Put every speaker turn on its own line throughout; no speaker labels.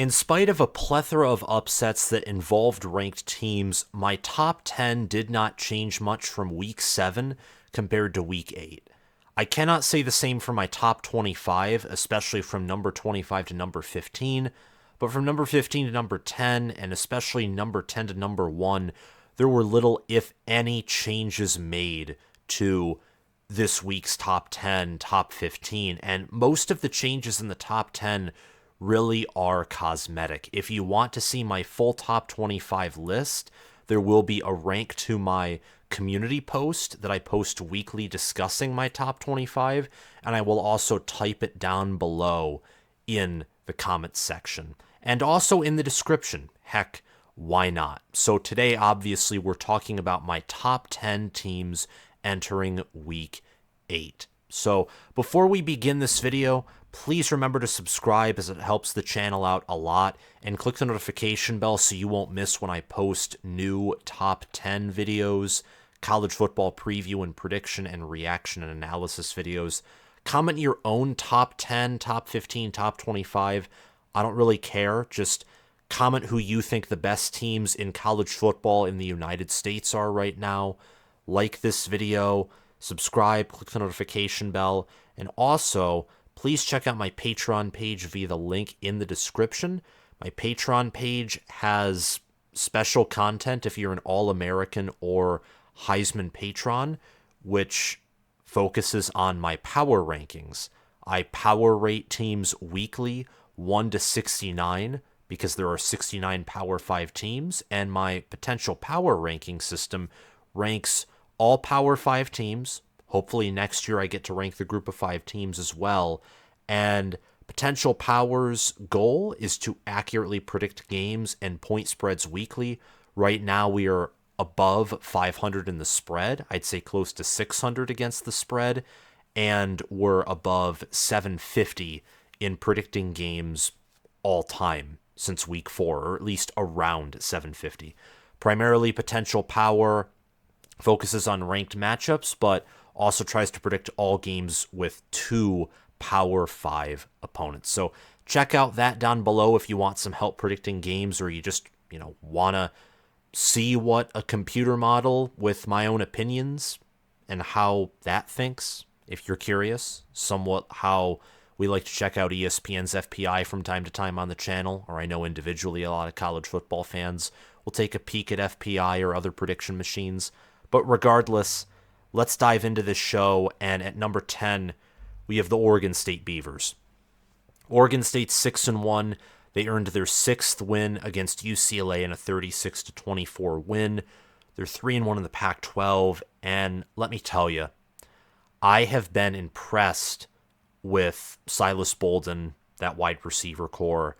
In spite of a plethora of upsets that involved ranked teams, my top 10 did not change much from week 7 compared to week 8. I cannot say the same for my top 25, especially from number 25 to number 15, but from number 15 to number 10, and especially number 10 to number 1, there were little, if any, changes made to this week's top 10, top 15, and most of the changes in the top 10 really are cosmetic. If you want to see my full top 25 list, there will be a rank to my community post that I post weekly discussing my top 25, and I will also type it down below in the comments section and also in the description. Heck, why not? So today, obviously, we're talking about my top 10 teams entering week 8. So before we begin this video, please remember to subscribe as it helps the channel out a lot, and click the notification bell so you won't miss when I post new top 10 videos, college football preview and prediction and reaction and analysis videos. Comment your own top 10, top 15, top 25. I don't really care. Just comment who you think the best teams in college football in the United States are right now. Like this video, subscribe, click the notification bell, and also please check out my Patreon page via the link in the description. My Patreon page has special content if you're an All-American or Heisman patron, which focuses on my power rankings. I power rate teams weekly, 1 to 69, because there are 69 Power 5 teams, and my potential power ranking system ranks all Power 5 teams. Hopefully next year I get to rank the group of 5 teams as well. And Potential Power's goal is to accurately predict games and point spreads weekly. Right now we are above 500 in the spread. I'd say close to 600 against the spread. And we're above 750 in predicting games all time since week 4, or at least around 750. Primarily, Potential Power focuses on ranked matchups, but also tries to predict all games with 2 Power 5 opponents. So check out that down below if you want some help predicting games, or you just, want to see what a computer model with my own opinions and how that thinks, if you're curious. Somewhat how we like to check out ESPN's FPI from time to time on the channel, or I know individually a lot of college football fans will take a peek at FPI or other prediction machines. But regardless, let's dive into this show, and at number 10, we have the Oregon State Beavers. Oregon State's 6-1. They earned their 6th win against UCLA in a 36-24 win. They're 3-1 in the Pac-12, and let me tell you, I have been impressed with Silas Bolden, that wide receiver core.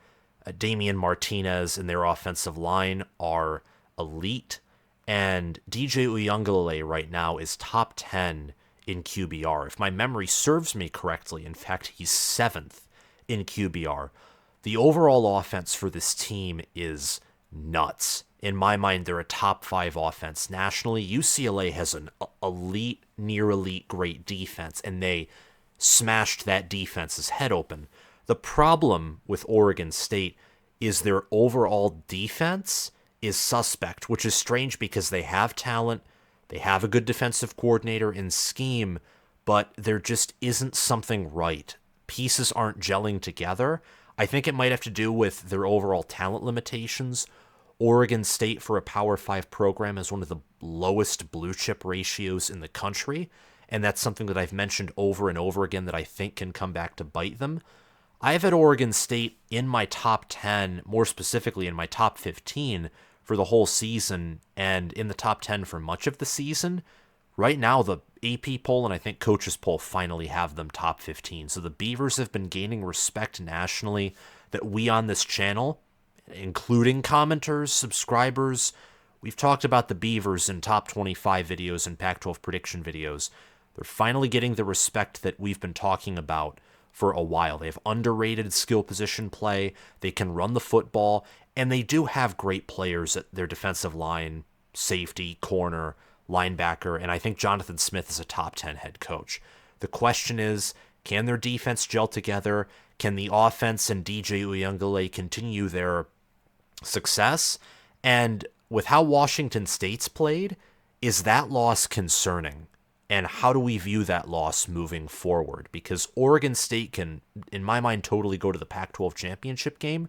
Damian Martinez and their offensive line are elite, and DJ Uiagalelei right now is top 10 in QBR. If my memory serves me correctly, in fact, he's 7th in QBR. The overall offense for this team is nuts. In my mind, they're a top 5 offense nationally. UCLA has an elite, near elite, great defense, and they smashed that defense's head open. The problem with Oregon State is their overall defense is suspect, which is strange because they have talent, they have a good defensive coordinator in scheme, but there just isn't something right. Pieces aren't gelling together. I think it might have to do with their overall talent limitations. Oregon State, for a Power 5 program, is one of the lowest blue chip ratios in the country, and that's something that I've mentioned over and over again that I think can come back to bite them. I've had Oregon State in my top 10, more specifically in my top 15 for the whole season, and in the top 10 for much of the season. Right now, the AP poll and I think Coaches poll finally have them top 15. So the Beavers have been gaining respect nationally that we on this channel, including commenters, subscribers, we've talked about the Beavers in top 25 videos and Pac-12 prediction videos. They're finally getting the respect that we've been talking about for a while. They have underrated skill position play, they can run the football, and they do have great players at their defensive line, safety, corner, linebacker, and I think Jonathan Smith is a top 10 head coach. The question is, Can their defense gel together? Can the offense and DJ Uyunglele continue their success? And with how Washington State's played, is that loss concerning? And how do we view that loss moving forward? Because Oregon State can, in my mind, totally go to the Pac-12 championship game,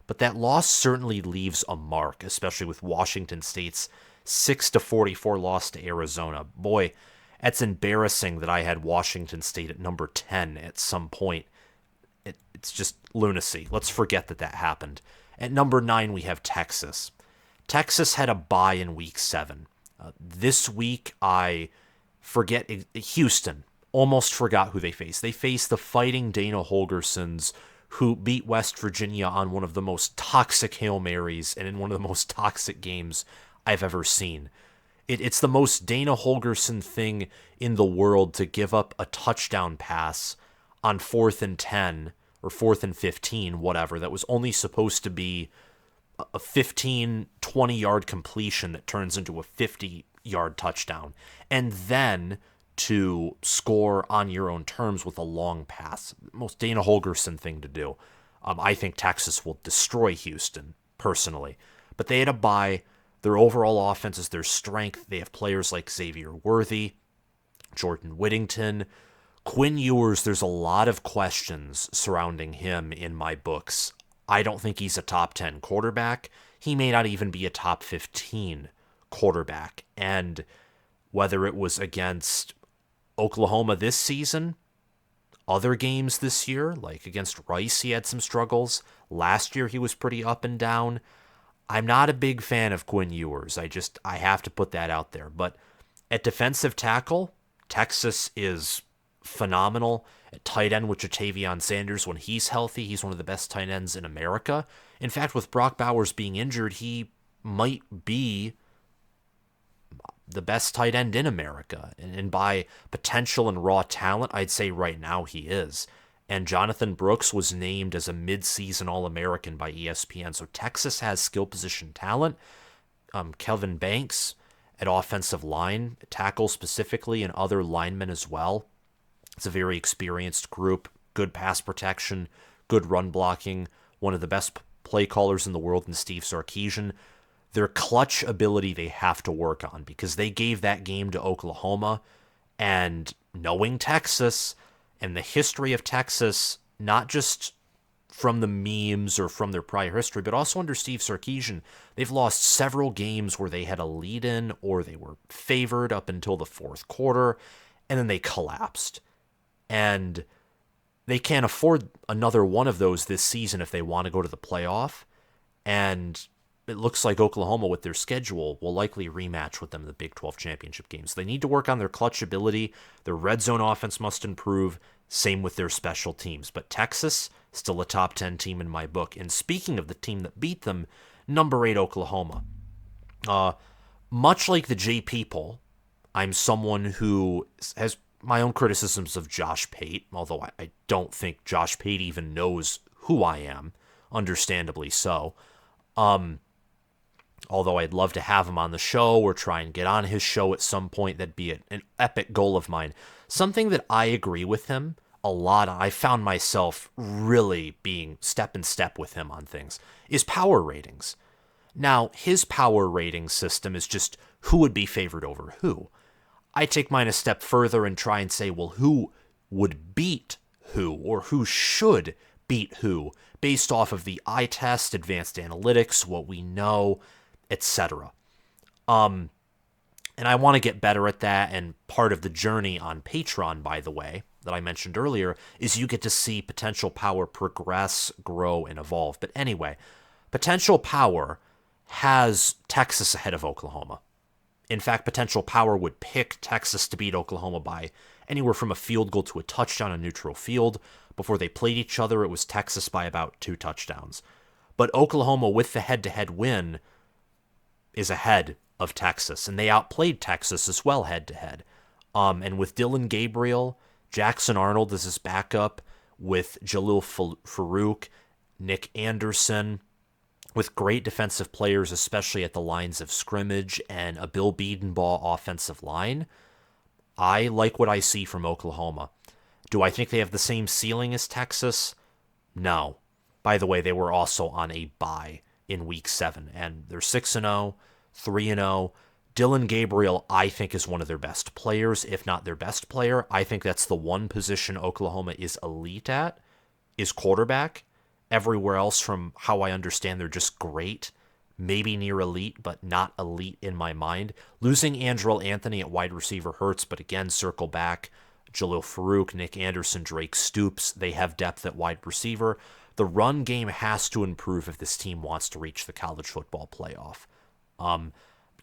but that loss certainly leaves a mark, especially with Washington State's 6-44 loss to Arizona. Boy, that's embarrassing that I had Washington State at number 10 at some point. It's just lunacy. Let's forget that happened. At number 9, we have Texas. Texas had a bye in week 7. This week, I forget Houston. Almost forgot who they faced. They faced the Fighting Dana Holgersons, who beat West Virginia on one of the most toxic Hail Marys and in one of the most toxic games I've ever seen. It's the most Dana Holgerson thing in the world to give up a touchdown pass on 4th and 10 or 4th and 15, whatever, that was only supposed to be a 15, 20-yard completion that turns into a 50-yard touchdown, and then to score on your own terms with a long pass. Most Dana Holgerson thing to do. I think Texas will destroy Houston, personally. But they had a bye. Their overall offense is their strength. They have players like Xavier Worthy, Jordan Whittington, Quinn Ewers. There's a lot of questions surrounding him in my books. I don't think he's a top 10 quarterback. He may not even be a top 15 quarterback. And whether it was against Oklahoma this season, other games this year, like against Rice, he had some struggles. Last year, he was pretty up and down. I'm not a big fan of Quinn Ewers. I have to put that out there. But at defensive tackle, Texas is phenomenal. At tight end with Jatavion Sanders, when he's healthy, he's one of the best tight ends in America. In fact, with Brock Bowers being injured, he might be the best tight end in America. And by potential and raw talent, I'd say right now he is. And Jonathan Brooks was named as a mid-season All-American by ESPN. So Texas has skill position talent. Kelvin Banks at offensive line, tackle specifically, and other linemen as well. It's a very experienced group, good pass protection, good run blocking, one of the best play callers in the world in Steve Sarkisian. Their clutch ability they have to work on because they gave that game to Oklahoma, and knowing Texas and the history of Texas, not just from the memes or from their prior history, but also under Steve Sarkisian, they've lost several games where they had a lead in or they were favored up until the fourth quarter, and then they collapsed. And they can't afford another one of those this season if they want to go to the playoff. And it looks like Oklahoma, with their schedule, will likely rematch with them in the Big 12 championship games. They need to work on their clutch ability. Their red zone offense must improve. Same with their special teams. But Texas, still a top 10 team in my book. And speaking of the team that beat them, number 8 Oklahoma. Much like the JP poll, I'm someone who has my own criticisms of Josh Pate, although I don't think Josh Pate even knows who I am, understandably so. Although I'd love to have him on the show or try and get on his show at some point, that'd be an epic goal of mine. Something that I agree with him a lot, I found myself really being step in step with him on things, is power ratings. Now, his power rating system is just who would be favored over who. I take mine a step further and try and say, well, who would beat who, or who should beat who, based off of the eye test, advanced analytics, what we know, etc. And I want to get better at that, and part of the journey on Patreon, by the way, that I mentioned earlier, is you get to see Potential Power progress, grow, and evolve. But anyway, Potential Power has Texas ahead of Oklahoma. In fact, Potential Power would pick Texas to beat Oklahoma by anywhere from a field goal to a touchdown on neutral field. Before they played each other, it was Texas by about 2 touchdowns. But Oklahoma, with the head-to-head win, is ahead of Texas, and they outplayed Texas as well head-to-head. And with Dylan Gabriel, Jackson Arnold as his backup, with Jalil Farouk, Nick Anderson, with great defensive players, especially at the lines of scrimmage, and a Bill Bedenbaugh offensive line, I like what I see from Oklahoma. Do I think they have the same ceiling as Texas? No. By the way, they were also on a bye in week 7, and they're 6-0, 3-0. Dylan Gabriel, I think, is one of their best players, if not their best player. I think that's the one position Oklahoma is elite at, is quarterback. Everywhere else, from how I understand, they're just great. Maybe near elite, but not elite in my mind. Losing Andrel Anthony at wide receiver hurts, but again, circle back. Jalil Farouk, Nick Anderson, Drake Stoops, they have depth at wide receiver. The run game has to improve if this team wants to reach the college football playoff.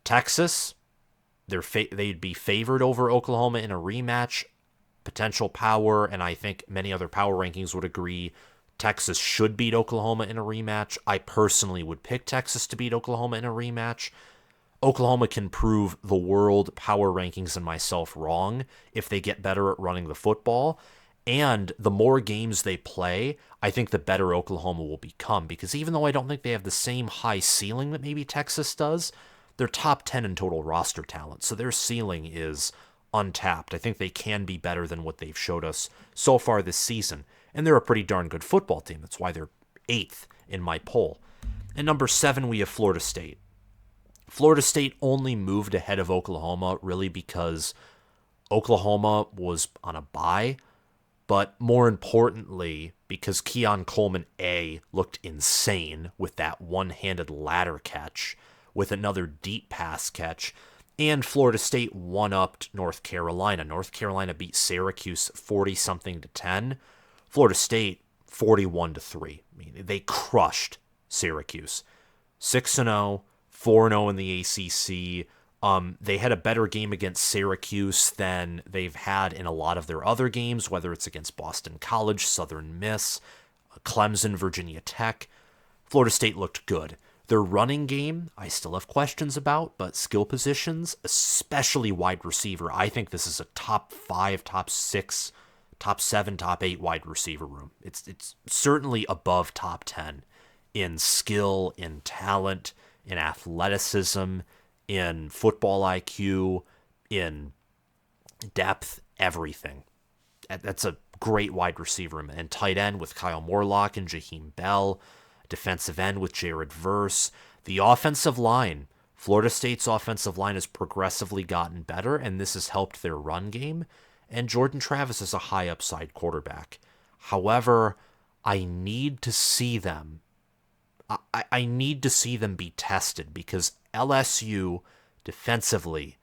Texas, they'd be favored over Oklahoma in a rematch. Potential power, and I think many other power rankings would agree, Texas should beat Oklahoma in a rematch. I personally would pick Texas to beat Oklahoma in a rematch. Oklahoma can prove the world, power rankings, and myself wrong if they get better at running the football. And the more games they play, I think the better Oklahoma will become. Because even though I don't think they have the same high ceiling that maybe Texas does, they're top 10 in total roster talent. So their ceiling is untapped. I think they can be better than what they've showed us so far this season. And they're a pretty darn good football team. That's why they're 8th in my poll. And number 7, we have Florida State. Florida State only moved ahead of Oklahoma really because Oklahoma was on a bye, but more importantly, because Keon Coleman A looked insane with that one-handed ladder catch, with another deep pass catch, and Florida State one-upped North Carolina. North Carolina beat Syracuse 40-something to 10. Florida State 41-3. I mean, they crushed Syracuse. 6-0, 4-0 in the ACC. They had a better game against Syracuse than they've had in a lot of their other games, whether it's against Boston College, Southern Miss, Clemson, Virginia Tech. Florida State looked good. Their running game, I still have questions about, but skill positions, especially wide receiver, I think this is a top 5, top 6, top 7, top 8 wide receiver room. It's certainly above top 10 in skill, in talent, in athleticism, in football IQ, in depth, everything. That's a great wide receiver room. And tight end with Kyle Morlock and Jaheim Bell. Defensive end with Jared Verse. The offensive line, Florida State's offensive line has progressively gotten better, and this has helped their run game. And Jordan Travis is a high upside quarterback. However, I need to see them. I need to see them be tested because LSU defensively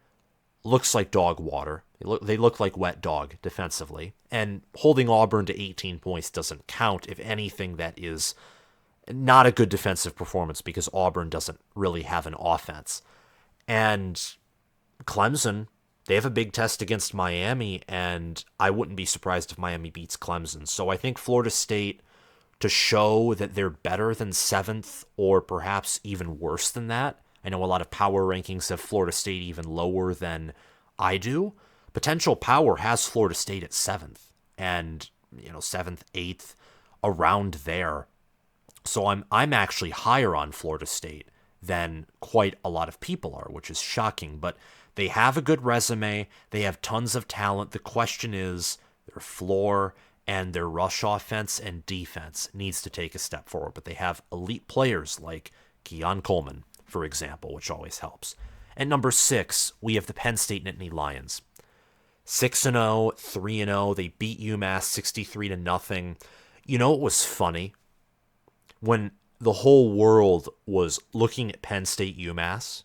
looks like dog water. They look like wet dog defensively. And holding Auburn to 18 points doesn't count. If anything, that is not a good defensive performance because Auburn doesn't really have an offense. And Clemson, they have a big test against Miami, and I wouldn't be surprised if Miami beats Clemson. So I think Florida State, to show that they're better than 7th or perhaps even worse than that. I know a lot of power rankings have Florida State even lower than I do. Potential power has Florida State at 7th and 7th, 8th, around there. So I'm actually higher on Florida State than quite a lot of people are, which is shocking. But they have a good resume. They have tons of talent. The question is their floor and their rush offense and defense needs to take a step forward. But they have elite players like Keon Coleman, for example, which always helps. And number 6, we have the Penn State Nittany Lions. 6-0, 3-0. They beat UMass 63-0. You know what was funny? When the whole world was looking at Penn State UMass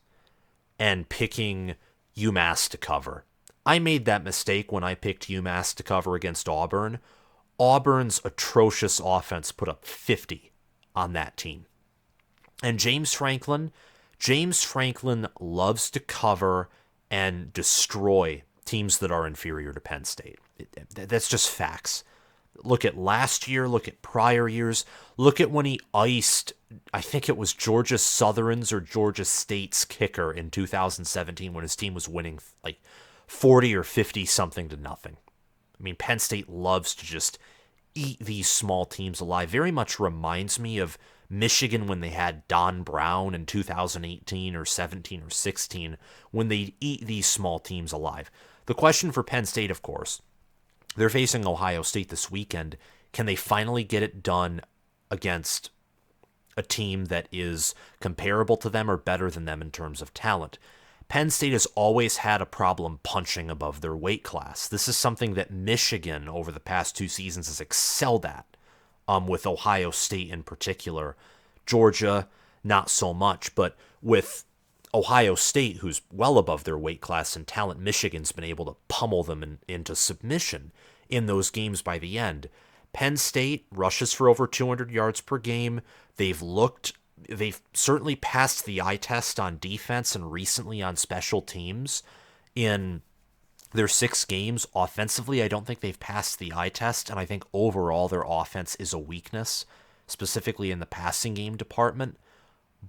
and picking UMass to cover, I made that mistake when I picked UMass to cover against Auburn. Auburn's atrocious offense put up 50 on that team. And James Franklin loves to cover and destroy teams that are inferior to Penn State. That's just facts. Look at last year, look at prior years, look at when he iced, I think it was Georgia Southern's or Georgia State's kicker in 2017 when his team was winning like 40 or 50 something to nothing. I mean, Penn State loves to just eat these small teams alive. Very much reminds me of Michigan when they had Don Brown in 2018 or 17 or 16, when they eat these small teams alive. The question for Penn State, of course, They're facing Ohio State this weekend. Can they finally get it done against a team that is comparable to them or better than them in terms of talent? Penn State has always had a problem punching above their weight class. This is something that Michigan over the past 2 seasons has excelled at, with Ohio State in particular. Georgia, not so much, but with Ohio State, who's well above their weight class in talent, Michigan's been able to pummel them into submission in those games by the end. Penn State rushes for over 200 yards per game. They've certainly passed the eye test on defense and recently on special teams. In their 6 games, offensively, I don't think they've passed the eye test, and I think overall their offense is a weakness, specifically in the passing game department.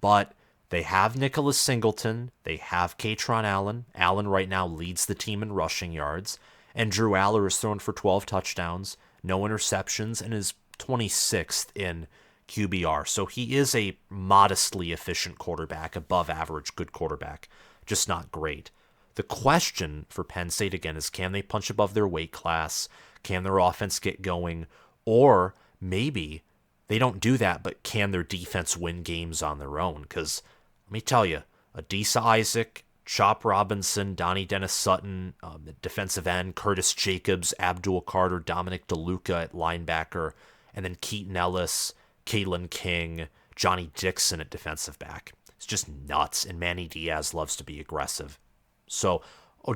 But they have Nicholas Singleton, they have Katron Allen. Allen right now leads the team in rushing yards, and Drew Aller has thrown for 12 touchdowns, no interceptions, and is 26th in QBR. So he is a modestly efficient quarterback, above average good quarterback, just not great. The question for Penn State again is, can they punch above their weight class? Can their offense get going? Or maybe they don't do that, but can their defense win games on their own? Because let me tell you, Adisa Isaac, Chop Robinson, Donnie Dennis Sutton, the defensive end, Curtis Jacobs, Abdul Carter, Dominic DeLuca at linebacker, and then Keaton Ellis, Kalen King, Johnny Dixon at defensive back. It's just nuts, and Manny Diaz loves to be aggressive. So,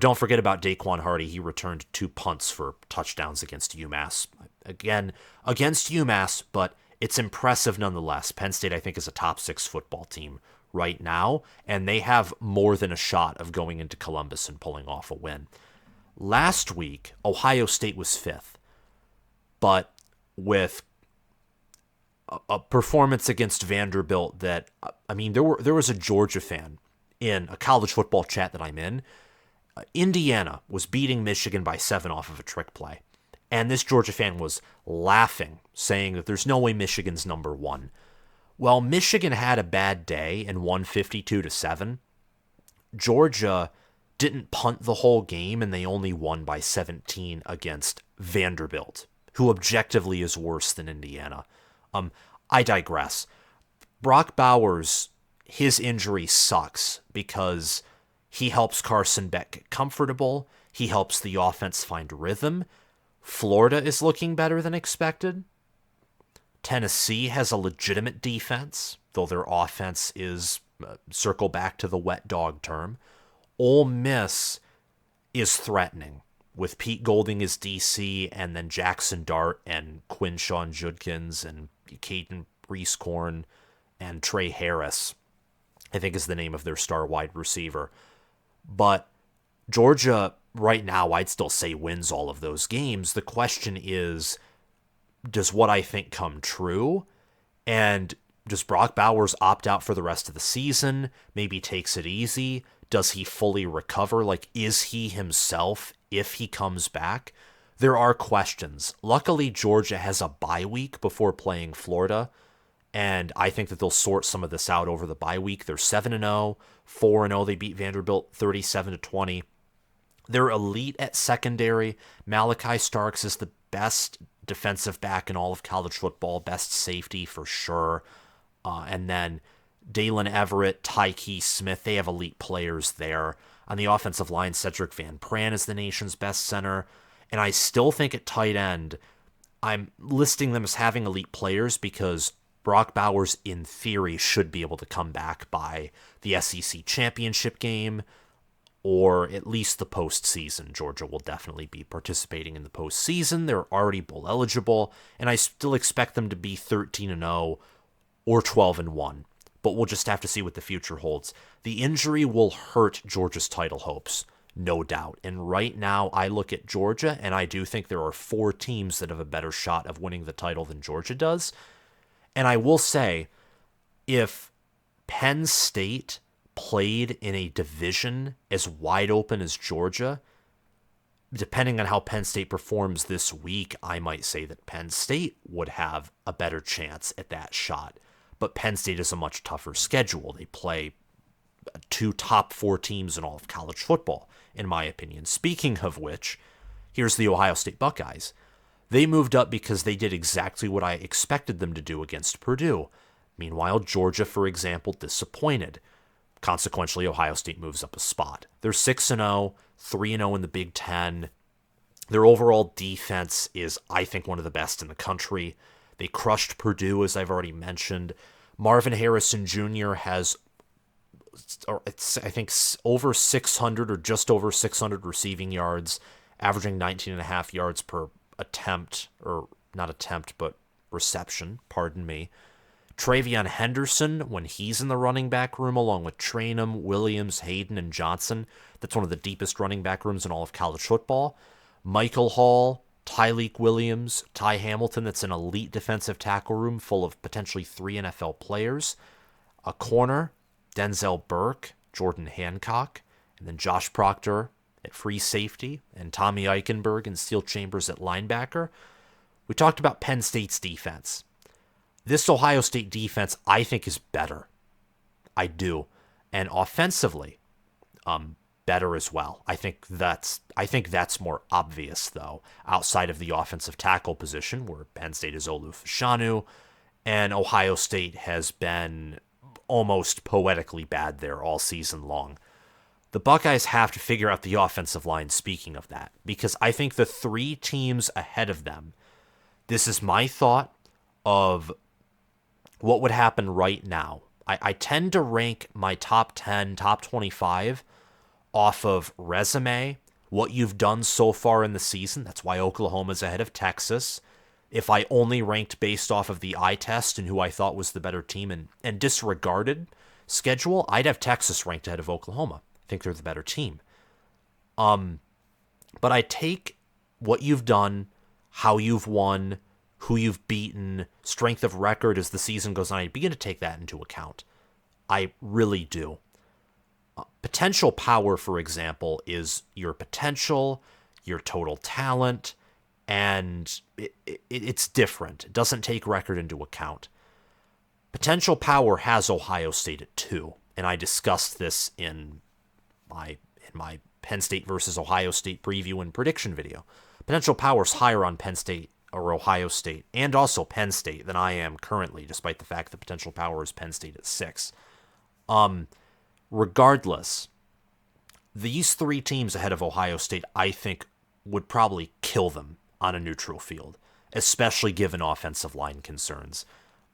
don't forget about Daquan Hardy. He returned 2 punts for touchdowns against UMass. Again, against UMass, but it's impressive nonetheless. Penn State, I think, is a top 6 football team right now, and they have more than a shot of going into Columbus and pulling off a win. Last week, Ohio State was 5th, but with a performance against Vanderbilt that, I mean, there was a Georgia fan in a college football chat that I'm in. Indiana was beating Michigan by 7 off of a trick play, and this Georgia fan was laughing, saying that there's no way Michigan's number 1. Well, Michigan had a bad day and won 52-7. Georgia didn't punt the whole game, and they only won by 17 against Vanderbilt, who objectively is worse than Indiana. I digress. Brock Bowers, his injury sucks because he helps Carson Beck get comfortable. He helps the offense find rhythm. Florida is looking better than expected. Tennessee has a legitimate defense, though their offense is, circle back to the wet dog term. Ole Miss is threatening, with Pete Golding as DC, and then Jackson Dart and Quinshon Judkins and Caden Reescorn and Trey Harris, I think is the name of their star wide receiver. But Georgia, right now, I'd still say wins all of those games. The question is, does what I think come true? And does Brock Bowers opt out for the rest of the season? Maybe takes it easy? Does he fully recover? Like, is he himself if he comes back? There are questions. Luckily, Georgia has a bye week before playing Florida, and I think that they'll sort some of this out over the bye week. They're 7-0, 4-0. They beat Vanderbilt 37-20. They're elite at secondary. Malachi Starks is the best defensive back in all of college football, best safety for sure. And then Dalen Everett, Tyke Smith, they have elite players there. On the offensive line, Cedric Van Pran is the nation's best center. And I still think at tight end, I'm listing them as having elite players because Brock Bowers, in theory, should be able to come back by the SEC championship game or at least the postseason. Georgia will definitely be participating in the postseason. They're already bowl eligible, and I still expect them to be 13-0 or 12-1. But we'll just have to see what the future holds. The injury will hurt Georgia's title hopes, no doubt. And right now, I look at Georgia, and I do think there are 4 teams that have a better shot of winning the title than Georgia does. And I will say, if Penn State played in a division as wide open as Georgia, depending on how Penn State performs this week, I might say that Penn State would have a better chance at that shot. But Penn State is a much tougher schedule. They play 2 top 4 teams in all of college football, in my opinion. Speaking of which, Here's the Ohio State Buckeyes. They moved up because they did exactly what I expected them to do against Purdue. Meanwhile, Georgia, for example, disappointed. Consequently, Ohio State moves up a spot. They're 6-0, 3-0 in the Big Ten. Their overall defense is, I think, one of the best in the country. They crushed Purdue, as I've already mentioned. Marvin Harrison Jr. has, I think, over 600 or just over 600 receiving yards, averaging 19.5 yards per attempt, or not attempt, but reception, pardon me. Travion Henderson, when he's in the running back room, along with Trainum, Williams, Hayden, and Johnson, that's one of the deepest running back rooms in all of college football. Michael Hall, Tyleek Williams, Ty Hamilton, that's an elite defensive tackle room full of potentially 3 NFL players. A corner, Denzel Burke, Jordan Hancock, and then Josh Proctor at free safety, and Tommy Eichenberg and Steel Chambers at linebacker. We talked about Penn State's defense. This Ohio State defense, I think, is better. I do. And offensively, better as well. I think that's more obvious, though, outside of the offensive tackle position, where Penn State is Olu Fashanu, and Ohio State has been almost poetically bad there all season long. The Buckeyes have to figure out the offensive line, speaking of that, because I think the 3 teams ahead of them, this is my thought of what would happen right now. I tend to rank my top 10, top 25 off of resume, what you've done so far in the season. That's why Oklahoma's ahead of Texas. If I only ranked based off of the eye test and who I thought was the better team and disregarded schedule, I'd have Texas ranked ahead of Oklahoma. I think they're the better team. But I take what you've done, how you've won, who you've beaten, strength of record as the season goes on. I begin to take that into account. I really do. Potential power, for example, is your potential, your total talent, and it's different. It doesn't take record into account. Potential power has Ohio State at 2, and I discussed this in my Penn State versus Ohio State preview and prediction video. Potential power's higher on Penn State or Ohio State, and also Penn State, than I am currently, despite the fact that potential power is Penn State at 6. Regardless, these 3 teams ahead of Ohio State, I think, would probably kill them on a neutral field, especially given offensive line concerns.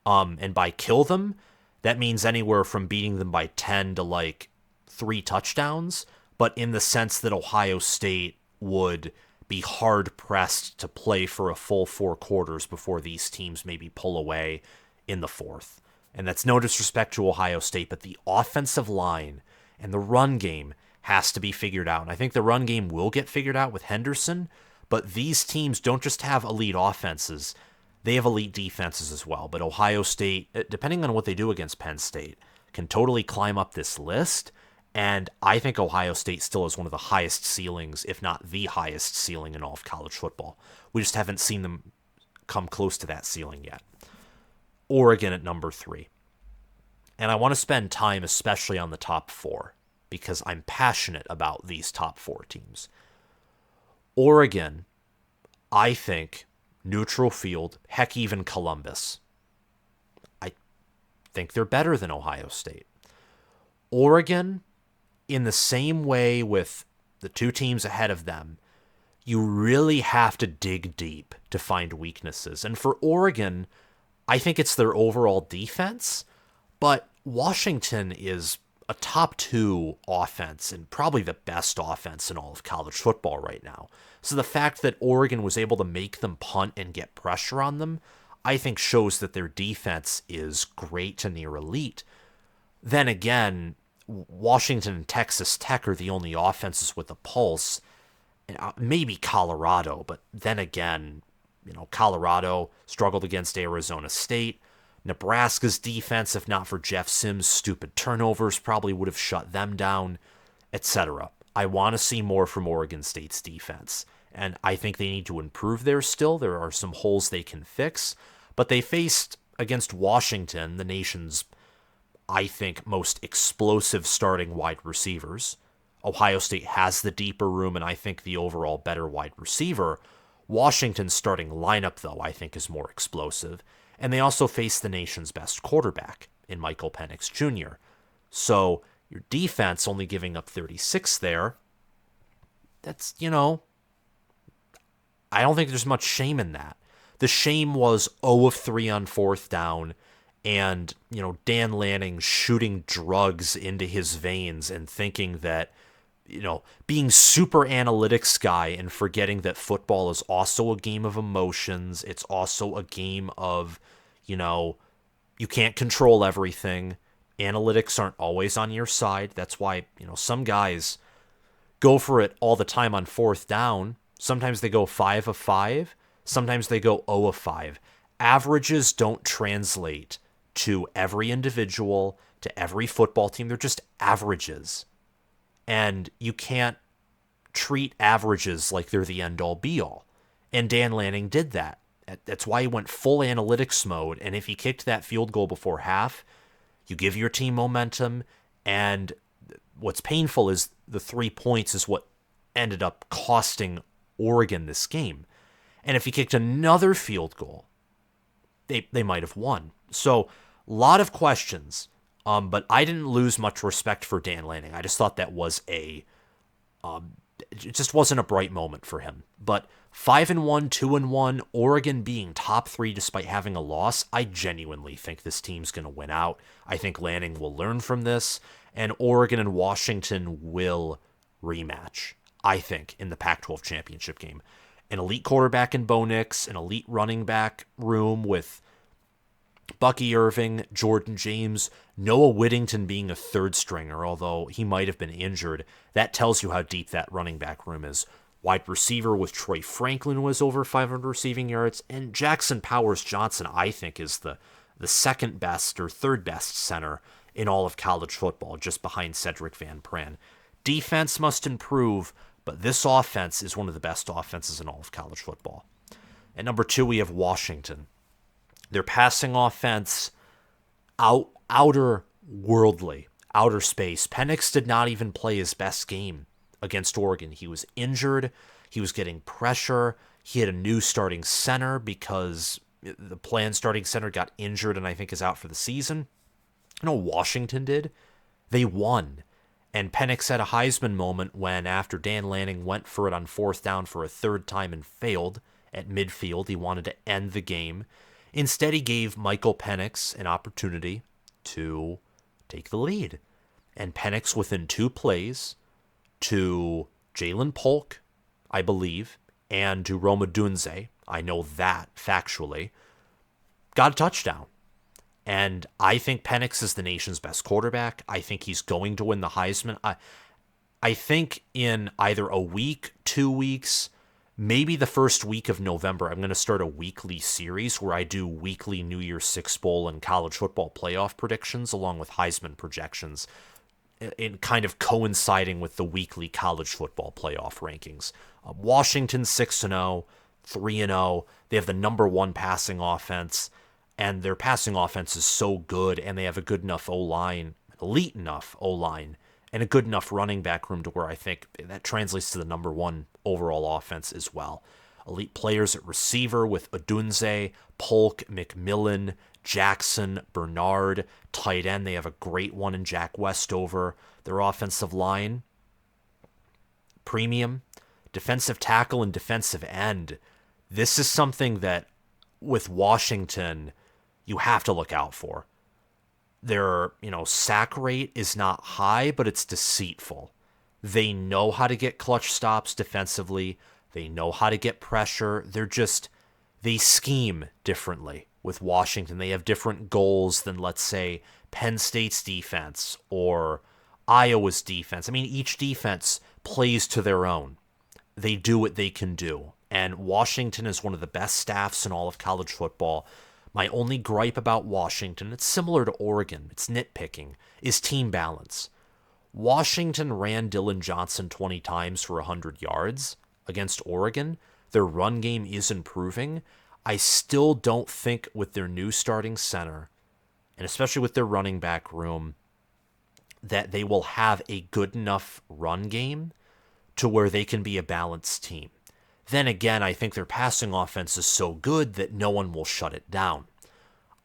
And by kill them, that means anywhere from beating them by 10 to like 3 touchdowns, but in the sense that Ohio State would be hard-pressed to play for a full 4 quarters before these teams maybe pull away in the 4th. And that's no disrespect to Ohio State, but the offensive line and the run game has to be figured out. And I think the run game will get figured out with Henderson, but these teams don't just have elite offenses, they have elite defenses as well. But Ohio State, depending on what they do against Penn State, can totally climb up this list. And I think Ohio State still has one of the highest ceilings, if not the highest ceiling in all of college football. We just haven't seen them come close to that ceiling yet. Oregon at number 3. And I want to spend time especially on the top 4, because I'm passionate about these top 4 teams. Oregon, I think, neutral field, heck, even Columbus. I think they're better than Ohio State. Oregon, in the same way with the 2 teams ahead of them, you really have to dig deep to find weaknesses. And for Oregon, I think it's their overall defense, but Washington is a top 2 offense and probably the best offense in all of college football right now. So the fact that Oregon was able to make them punt and get pressure on them, I think shows that their defense is great to near elite. Then again, Washington and Texas Tech are the only offenses with a pulse. Maybe Colorado, but then again, Colorado struggled against Arizona State. Nebraska's defense, if not for Jeff Sims' stupid turnovers, probably would have shut them down, etc. I want to see more from Oregon State's defense, and I think they need to improve there still. There are some holes they can fix, but they faced, against Washington, the nation's, I think, most explosive starting wide receivers. Ohio State has the deeper room and I think the overall better wide receiver. Washington's starting lineup, though, I think is more explosive. And they also face the nation's best quarterback in Michael Penix Jr. So your defense only giving up 36 there, that's, I don't think there's much shame in that. The shame was 0 of 3 on fourth down and, Dan Lanning shooting drugs into his veins and thinking that, being super analytics guy and forgetting that football is also a game of emotions. It's also a game of, you can't control everything. Analytics aren't always on your side. That's why, some guys go for it all the time on fourth down. Sometimes they go 5 of 5. Sometimes they go 0 of 5. Averages don't translate to every individual, to every football team. They're just averages. And you can't treat averages like they're the end-all be-all. And Dan Lanning did that. That's why he went full analytics mode. And if he kicked that field goal before half, you give your team momentum. And what's painful is the 3 points is what ended up costing Oregon this game. And if he kicked another field goal, they might have won. So, a lot of questions. But I didn't lose much respect for Dan Lanning. I just thought that was it just wasn't a bright moment for him. But 5-1, 2-1, Oregon being top 3 despite having a loss, I genuinely think this team's going to win out. I think Lanning will learn from this, and Oregon and Washington will rematch, I think, in the Pac-12 championship game. An elite quarterback in Bo Nix, an elite running back room with Bucky Irving, Jordan James, Noah Whittington being a third stringer, although he might have been injured. That tells you how deep that running back room is. Wide receiver with Troy Franklin was over 500 receiving yards, and Jackson Powers Johnson, I think, is the second best or third best center in all of college football, just behind Cedric Van Pran. Defense must improve, but this offense is one of the best offenses in all of college football. At number 2, we have Washington. Their passing offense, outer worldly, outer space. Penix did not even play his best game against Oregon. He was injured. He was getting pressure. He had a new starting center because the planned starting center got injured and I think is out for the season. Washington did. They won. And Penix had a Heisman moment when, after Dan Lanning went for it on fourth down for a third time and failed at midfield, he wanted to end the game. Instead, he gave Michael Penix an opportunity to take the lead. And Penix, within 2 plays, to Jalen Polk, I believe, and to Rome Odunze, I know that factually, got a touchdown. And I think Penix is the nation's best quarterback. I think he's going to win the Heisman. I think in either a week, 2 weeks, maybe the first week of November, I'm going to start a weekly series where I do weekly New Year's Six Bowl and college football playoff predictions along with Heisman projections, in kind of coinciding with the weekly college football playoff rankings. Washington 6-0, 3-0. They have the number 1 passing offense, and their passing offense is so good, and they have a good enough O-line, elite enough O-line, and a good enough running back room to where I think that translates to the number 1 overall offense as well. Elite players at receiver with Odunze, Polk, McMillan, Jackson, Bernard. Tight end, they have a great one in Jack Westover. Their offensive line, premium. Defensive tackle and defensive end. This is something that, with Washington, you have to look out for. Their, sack rate is not high, but it's deceitful. They know how to get clutch stops defensively. They know how to get pressure. They scheme differently with Washington. They have different goals than, let's say, Penn State's defense or Iowa's defense. I mean, each defense plays to their own. They do what they can do. And Washington is one of the best staffs in all of college football. My only gripe about Washington, it's similar to Oregon, it's nitpicking, is team balance. Washington ran Dylan Johnson 20 times for 100 yards against Oregon. Their run game is improving. I still don't think with their new starting center, and especially with their running back room, that they will have a good enough run game to where they can be a balanced team. Then again, I think their passing offense is so good that no one will shut it down.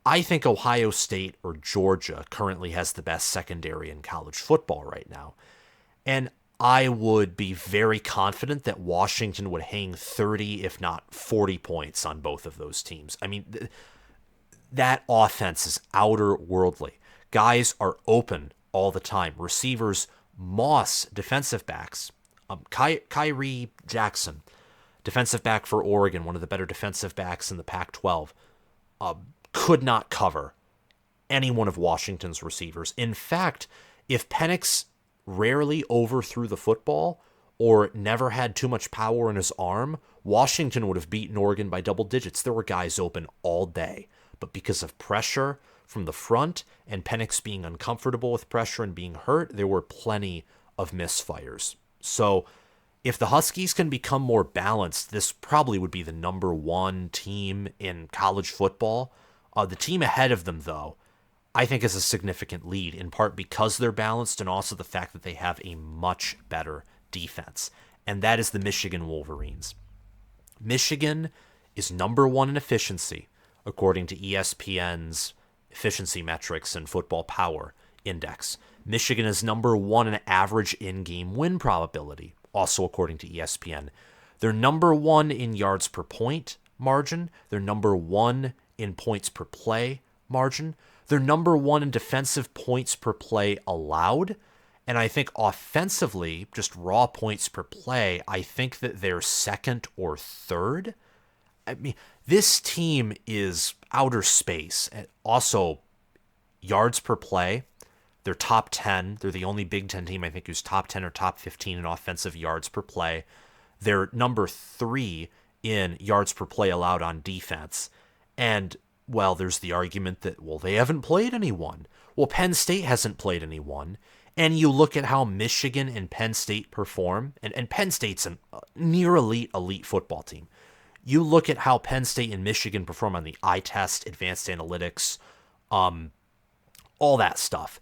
I think Ohio State or Georgia currently has the best secondary in college football right now. And I would be very confident that Washington would hang 30, if not 40 points on both of those teams. I mean, that offense is outer worldly. Guys are open all the time. Receivers, Moss, defensive backs, Kyrie Jackson, defensive back for Oregon, one of the better defensive backs in the Pac-12, could not cover any one of Washington's receivers. In fact, if Penix rarely overthrew the football or never had too much power in his arm, Washington would have beaten Oregon by double digits. There were guys open all day. But because of pressure from the front and Penix being uncomfortable with pressure and being hurt, there were plenty of misfires. So if the Huskies can become more balanced, this probably would be the number one team in college football. The team ahead of them, though, I think is a significant lead, in part because they're balanced and also the fact that they have a much better defense, and that is the Michigan Wolverines. Michigan is number one in efficiency, according to ESPN's efficiency metrics and football power index. Michigan is number one in average in-game win probability, also according to ESPN. They're number one in yards per point margin. They're number one in points per play margin. They're number one in defensive points per play allowed. And I think offensively, just raw points per play, I think that they're second or third. I mean, this team is outer space. And also, yards per play, they're top 10. They're the only Big Ten team, I think, who's top 10 or top 15 in offensive yards per play. They're number 3 in yards per play allowed on defense. And, well, there's the argument that, well, they haven't played anyone. Well, Penn State hasn't played anyone. And you look at how Michigan and Penn State perform, and Penn State's a near elite football team. You look at how Penn State and Michigan perform on the eye test, advanced analytics, all that stuff.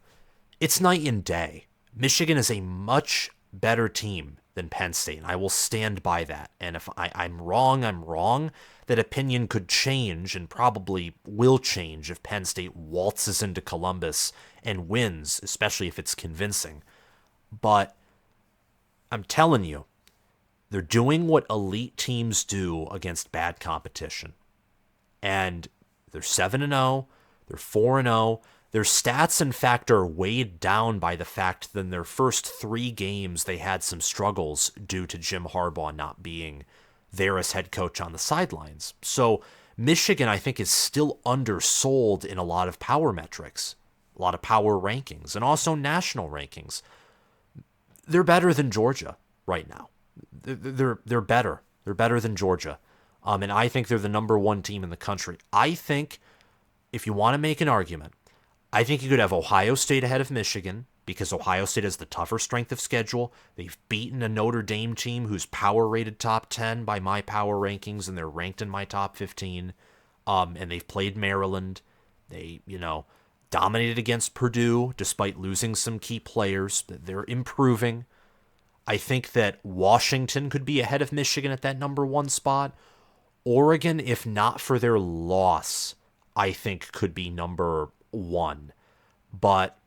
It's night and day. Michigan is a much better team than Penn State, and I will stand by that. And if I'm wrong, I'm wrong. That opinion could change and probably will change if Penn State waltzes into Columbus and wins, especially if it's convincing. But I'm telling you, they're doing what elite teams do against bad competition. And they're 7-0, they're 4-0. Their stats, in fact, are weighed down by the fact that in their first 3 games, they had some struggles due to Jim Harbaugh not being there as head coach on the sidelines. So Michigan, I think, is still undersold in a lot of power metrics, a lot of power rankings, and also national rankings. They're better than Georgia right now. They're better. They're better than Georgia. And I think they're the number one team in the country. I think if you want to make an argument, I think you could have Ohio State ahead of Michigan because Ohio State has the tougher strength of schedule. They've beaten a Notre Dame team who's power rated top 10 by my power rankings, and they're ranked in my top 15. And they've played Maryland. They, dominated against Purdue despite losing some key players. They're improving. I think that Washington could be ahead of Michigan at that number 1 spot. Oregon, if not for their loss, I think could be number 1. But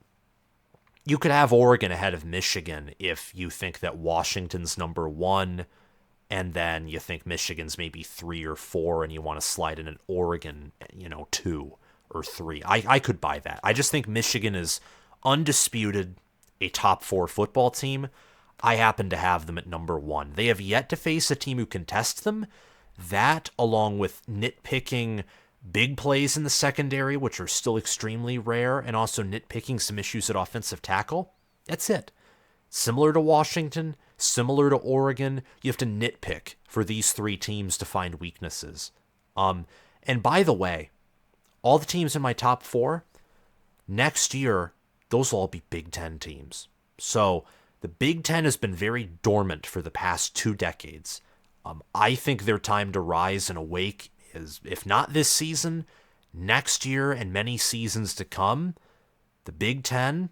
you could have Oregon ahead of Michigan if you think that Washington's number 1 and then you think Michigan's maybe 3 or 4 and you want to slide in an Oregon, 2 or 3. I could buy that. I just think Michigan is undisputed a top 4 football team. I happen to have them at number 1. They have yet to face a team who can test them. That, along with nitpicking big plays in the secondary, which are still extremely rare, and also nitpicking some issues at offensive tackle, that's it. Similar to Washington, similar to Oregon, you have to nitpick for these 3 teams to find weaknesses. And by the way, all the teams in my top 4, next year, those will all be Big Ten teams. So the Big Ten has been very dormant for the past 2 decades. I think their time to rise and awake is, if not this season, next year and many seasons to come. The Big Ten,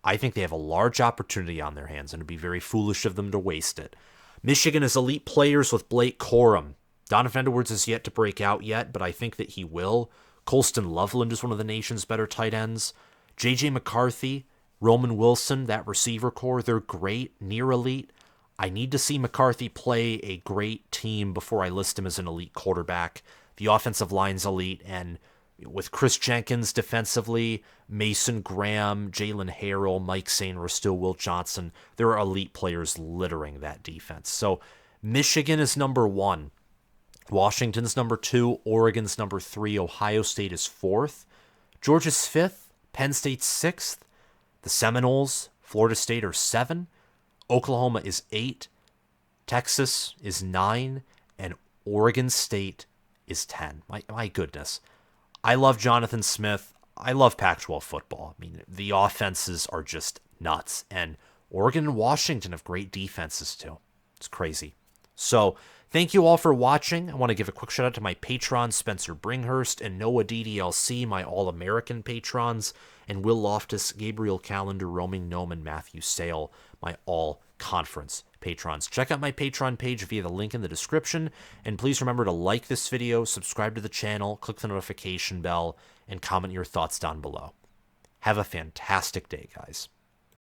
I think they have a large opportunity on their hands, and it'd be very foolish of them to waste it. Michigan is elite players with Blake Corum. Donovan Edwards is yet to break out yet, but I think that he will. Colston Loveland is one of the nation's better tight ends. J.J. McCarthy, Roman Wilson, that receiver core, they're great, near elite. I need to see McCarthy play a great team before I list him as an elite quarterback. The offensive line's elite, and with Chris Jenkins defensively, Mason Graham, Jalen Harrell, Mike Sainer, still Will Johnson, there are elite players littering that defense. So Michigan is number 1. Washington's number 2. Oregon's number 3. Ohio State is 4th. Georgia's 5th. Penn State's 6th. The Seminoles, Florida State are 7. Oklahoma is 8. Texas is 9. And Oregon State is 10. My goodness. I love Jonathan Smith. I love Pac-12 football. I mean, the offenses are just nuts. And Oregon and Washington have great defenses too. It's crazy. So thank you all for watching. I want to give a quick shout out to my patrons, Spencer Bringhurst and Noah DDLC, my All-American patrons, and Will Loftus, Gabriel Calendar, Roaming Gnome, and Matthew Sale, my All-Conference patrons. Check out my Patreon page via the link in the description, and please remember to like this video, subscribe to the channel, click the notification bell, and comment your thoughts down below. Have a fantastic day, guys.